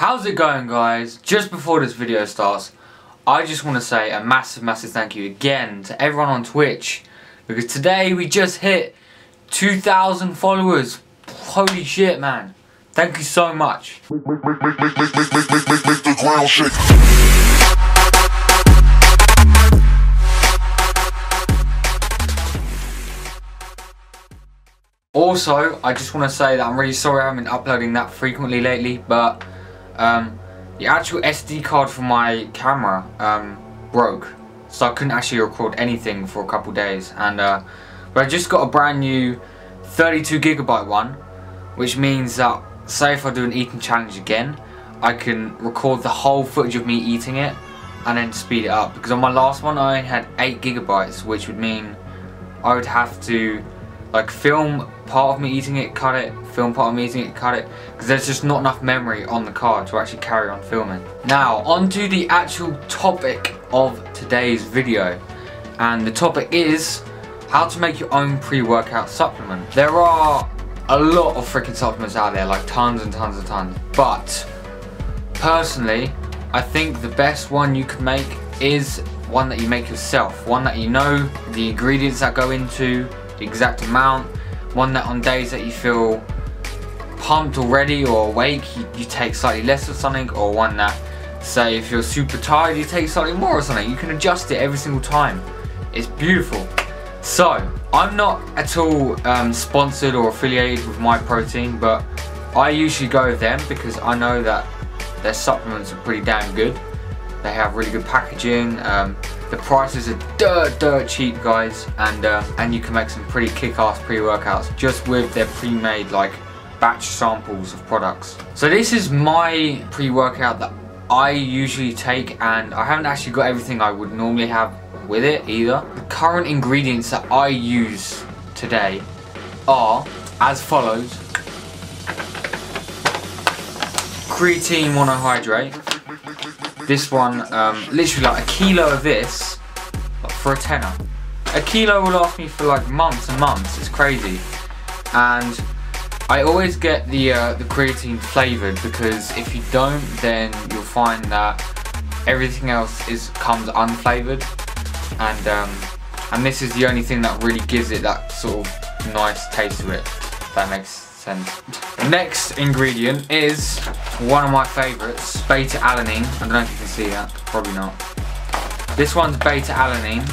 How's it going, guys? Just before this video starts, I just want to say a massive thank you again to everyone on Twitch, because today we just hit 2,000 followers. Holy shit, man. Thank you so much. Make the ground shake. Also, I just want to say that I'm really sorry I haven't been uploading that frequently lately, but the actual SD card for my camera broke, so I couldn't actually record anything for a couple days. And but I just got a brand new 32GB one, which means that say if I do an eating challenge again, I can record the whole footage of me eating it and then speed it up, because on my last one I only had 8GB, which would mean I would have to like film part of me eating it, cut it, film part of me eating it, cut it, because there's just not enough memory on the card to actually carry on filming. Now, on to the actual topic of today's video, and the topic is how to make your own pre-workout supplement. There are a lot of freaking supplements out there, like tons and tons and tons, but personally, I think the best one you can make is one that you make yourself, one that you know the ingredients that go into, the exact amount, one that on days that you feel pumped already or awake, you take slightly less of something, or one that, say if you're super tired, you take slightly more of something. You can adjust it every single time. It's beautiful. So, I'm not at all sponsored or affiliated with Myprotein, but I usually go with them because I know that their supplements are pretty damn good. They have really good packaging. The prices are dirt cheap, guys, and you can make some pretty kick-ass pre-workouts just with their pre-made like batch samples of products. So this is my pre-workout that I usually take, and I haven't actually got everything I would normally have with it either. The current ingredients that I use today are as follows: creatine monohydrate. This one, literally like a kilo of this, like for a tenner. A kilo will last me for like months and months. It's crazy. And I always get the creatine flavored, because if you don't, then you'll find that everything else comes unflavored. And this is the only thing that really gives it that sort of nice taste to it. If that makes sense. The next ingredient is one of my favourites, beta alanine. I don't know if you can see that, probably not. This one's beta alanine.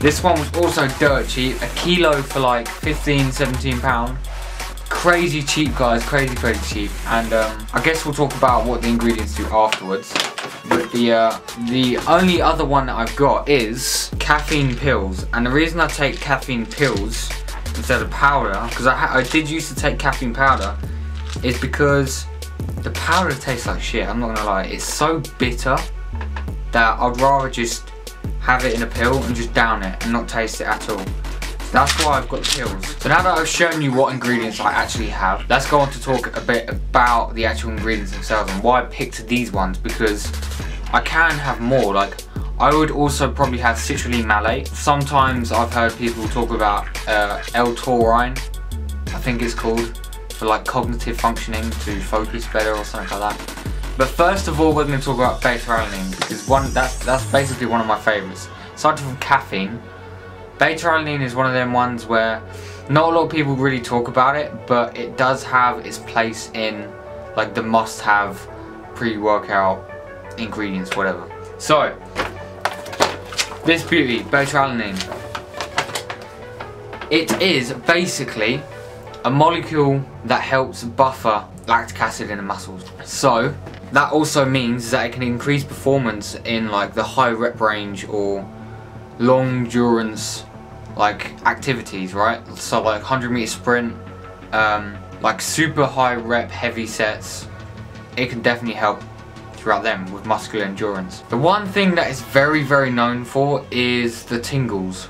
This one was also dirt cheap, a kilo for like 15-17 pounds. Crazy cheap, guys, crazy cheap. And I guess we'll talk about what the ingredients do afterwards. But the only other one that I've got is caffeine pills. And the reason I take caffeine pills instead of powder, because I did used to take caffeine powder, is because the powder tastes like shit. I'm not gonna lie, it's so bitter that I'd rather just have it in a pill and just down it and not taste it at all. So that's why I've got the pills. So now that I've shown you what ingredients I actually have, let's go on to talk a bit about the actual ingredients themselves and why I picked these ones, because I can have more. Like, I would also probably have citrulline malate. Sometimes I've heard people talk about L-taurine, I think it's called, for like cognitive functioning, to focus better or something like that. But first of all, we're going to talk about beta alanine, because that's basically one of my favourites. Aside from caffeine, beta alanine is one of them ones where not a lot of people really talk about it, but it does have its place in like the must-have pre-workout ingredients, whatever. So, this beauty, beta alanine, it is basically a molecule that helps buffer lactic acid in the muscles. So that also means that it can increase performance in like the high rep range or long endurance like activities, right? So like 100-meter sprint, like super high rep heavy sets, it can definitely help throughout them with muscular endurance. The one thing that is very known for is the tingles.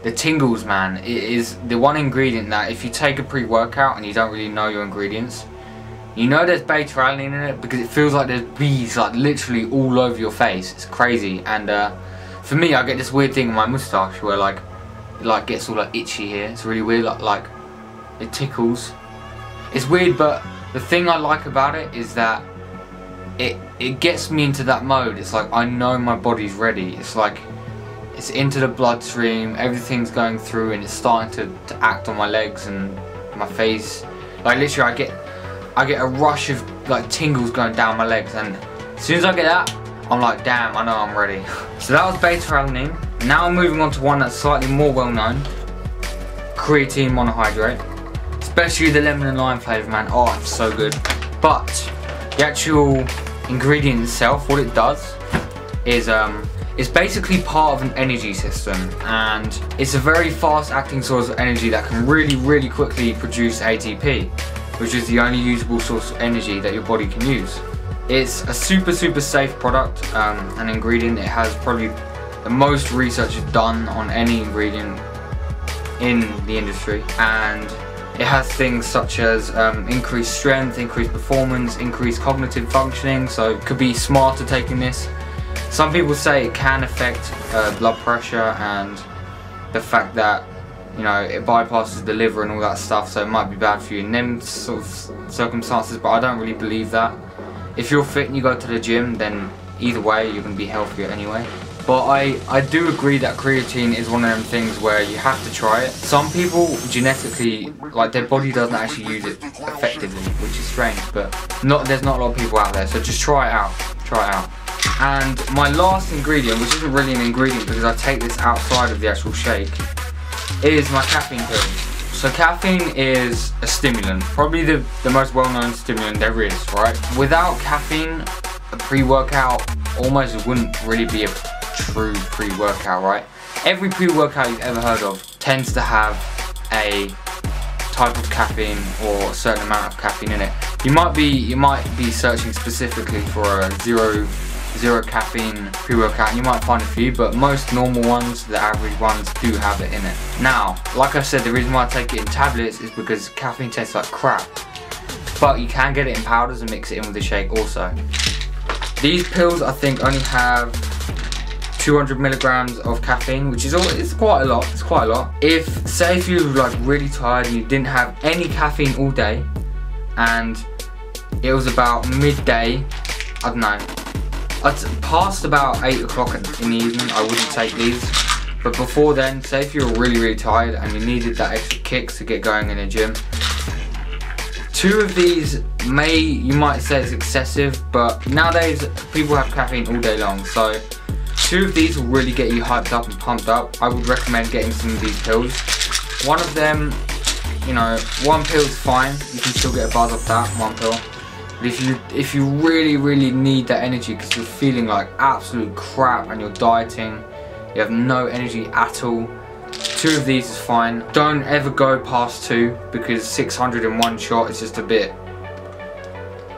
The tingles, man, it is the one ingredient that if you take a pre-workout and you don't really know your ingredients, you know there's beta alanine in it, because it feels like there's bees like literally all over your face. It's crazy. And for me, I get this weird thing on my moustache where like it like gets all like itchy here. It's really weird, like it tickles. It's weird, but the thing I like about it is that it gets me into that mode. It's like I know my body's ready. It's like it's into the bloodstream, everything's going through, and it's starting to act on my legs and my face. Like literally I get a rush of like tingles going down my legs, and as soon as I get that, I'm like, damn, I know I'm ready. So that was beta-alanine. Now I'm moving on to one that's slightly more well known, creatine monohydrate. Especially the lemon and lime flavour, man. Oh, it's so good. But the actual ingredient itself, what it does is it's basically part of an energy system, and it's a very fast acting source of energy that can really quickly produce ATP, which is the only usable source of energy that your body can use. It's a super safe product, an ingredient. It has probably the most research done on any ingredient in the industry, and it has things such as increased strength, increased performance, increased cognitive functioning, so it could be smarter taking this. Some people say it can affect blood pressure and the fact that, you know, it bypasses the liver and all that stuff, so it might be bad for you in them sort of circumstances, but I don't really believe that. If you're fit and you go to the gym, then either way you're going to be healthier anyway. But I do agree that creatine is one of them things where you have to try it. Some people genetically, like their body doesn't actually use it effectively, which is strange, but there's not a lot of people out there, so just try it out. Try it out. And my last ingredient, which isn't really an ingredient because I take this outside of the actual shake, is my caffeine pill. So caffeine is a stimulant, probably the most well-known stimulant there is, right? Without caffeine, a pre-workout almost wouldn't really be a true pre-workout, right? Every pre-workout you've ever heard of tends to have a type of caffeine or a certain amount of caffeine in it. You might be searching specifically for a zero caffeine pre-workout, and you might find a few, but most normal ones, the average ones, do have it in it. Now, like I said, the reason why I take it in tablets is because caffeine tastes like crap, but you can get it in powders and mix it in with the shake also. These pills I think only have 200 milligrams of caffeine, which is it's quite a lot. It's quite a lot. Say if you were like really tired and you didn't have any caffeine all day, and it was about midday, I don't know, past about 8 o'clock in the evening, I wouldn't take these. But before then, say if you were really tired and you needed that extra kick to get going in the gym, 2 of these you might say it's excessive, but nowadays people have caffeine all day long, so 2 of these will really get you hyped up and pumped up. I would recommend getting some of these pills. One of them, you know, 1 pill is fine, you can still get a buzz off that, 1 pill. But if you really need that energy because you're feeling like absolute crap and you're dieting, you have no energy at all, 2 of these is fine. Don't ever go past 2 because 600 in 1 shot is just a bit,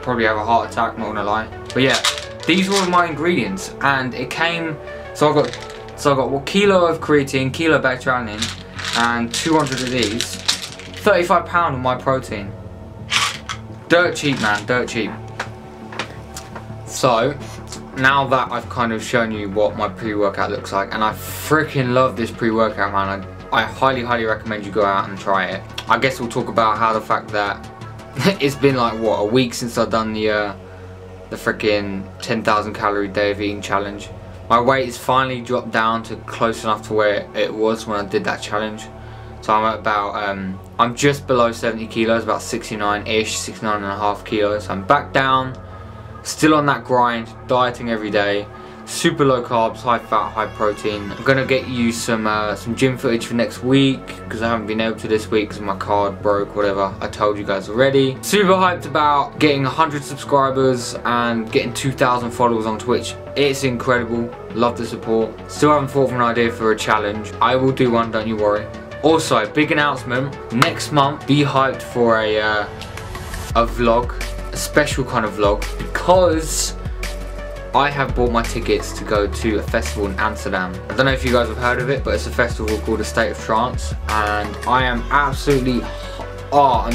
probably have a heart attack, not gonna lie. But yeah, these were my ingredients, and it came, so I got 1 kilo of creatine, kilo of beta-alanine, and 200 of these, £35 of Myprotein. Dirt cheap, man, dirt cheap. So now that I've kind of shown you what my pre-workout looks like, and I freaking love this pre-workout, man, I highly recommend you go out and try it. I guess we'll talk about how the fact that it's been like what, a week since I've done the freaking 10,000 calorie day of eating challenge. My weight is finally dropped down to close enough to where it was when I did that challenge. So I'm at about, I'm just below 70 kilos, about 69-ish, 69.5 kilos. I'm back down, still on that grind, dieting every day, super low carbs, high fat, high protein. I'm gonna get you some gym footage for next week because I haven't been able to this week because my card broke, whatever. I told you guys already. Super hyped about getting 100 subscribers and getting 2,000 followers on Twitch. It's incredible, love the support. Still haven't thought of an idea for a challenge. I will do one, don't you worry. Also, big announcement, next month be hyped for a vlog, a special kind of vlog, because I have bought my tickets to go to a festival in Amsterdam. I don't know if you guys have heard of it, but it's a festival called A State of Trance, and I am absolutely, I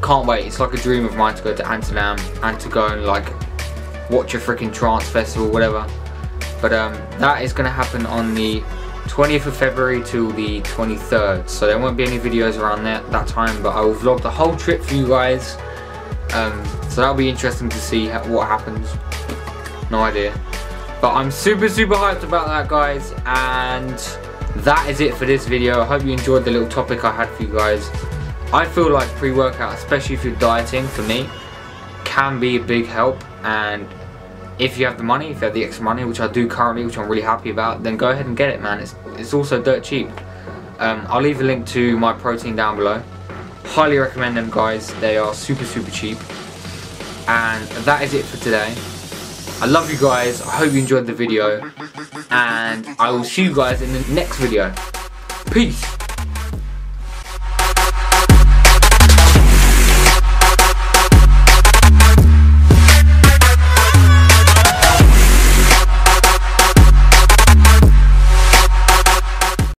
can't wait. It's like a dream of mine to go to Amsterdam and to go and like watch a freaking trance festival, whatever. But that is going to happen on the 20th of February to the 23rd, so there won't be any videos around that time, but I will vlog the whole trip for you guys. So So that'll be interesting to see what happens. No idea. But I'm super hyped about that, guys, and that is it for this video. I hope you enjoyed the little topic I had for you guys. I feel like pre-workout, especially if you're dieting, for me, can be a big help, and if you have the money, if you have the extra money, which I do currently, which I'm really happy about, then go ahead and get it, man. It's also dirt cheap. I'll leave a link to Myprotein down below. Highly recommend them, guys. They are super cheap. And that is it for today. I love you guys. I hope you enjoyed the video, and I will see you guys in the next video. Peace.